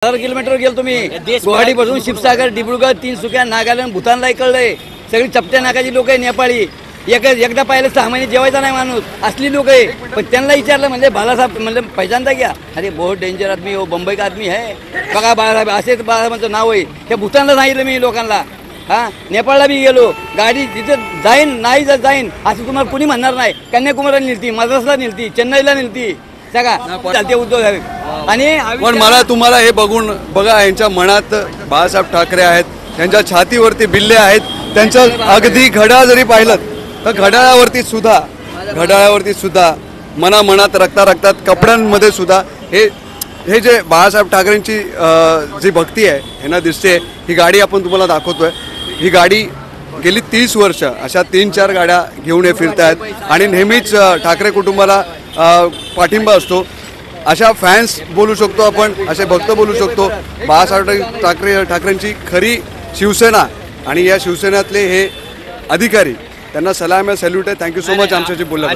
1000 kilometre गेलो तुम्ही गुवाहाटी पासून शिवसागर डिब्रुगड तिनसुकिया नागालँड भूतानला इकडलंय सगळी चपट्या नाकाची लोक आहे नेपाळी एकदा पाहिलं 6 महिने जेवायचा नाही माणूस असली लोक आहे पण त्यांना विचारलं म्हणजे बाळासाहेब म्हणजे पहिल्यांदा घ्या अरे बहुत डेंजर आदमी हो बंबई का आदमी आहे बघा बाळासाहेब असेच बाळासाहेबांचं नाव आहे त्या भूतानला सांगितलं मी लोकांना हां नेपाळला बी गेलो गाडी जिथं जाईन नाही जाईन असं तुम्हाला कोणी म्हणणार नाही कन्याकुमारीला नेलती मद्रासला नेलती चेन्नईला नेलती सगळा चालते उद्योग आहे आणि पण मला तुम्हाला हे बघून बघा यांच्या मनात बाळासाहेब ठाकरे आहेत त्यांच्या छातीवरती बिल्ले आहेत त्यांचं अगदी घड्याळ जरी पाहिलं तर घड्याळावरती सुद्धा मनात रक्तात कपड्यांमध्ये सुद्धा हे जे बाळासाहेब ठाकरेंची जी भक्ती आहे ह्यांना दिसते ही गाडी आपण तुम्हाला दाखवतोय ही गाडी गेली 30 वर्ष अशा 3-4 गाड्या घेऊन हे फिरत आहेत आणि नेहमीच ठाकरे कुटुंबाला पाठिंबा असतो अशा फॅन्स बोलू शकतो आपण असे भक्त बोलू शकतो बाळासाहेब ठाकरेंची खरी शिवसेना आणि या शिवसेनेतले हे अधिकारी त्यांना सलाम आहे सॅल्यूट आहे थँक्यू सो मच आमच्याशी बोलला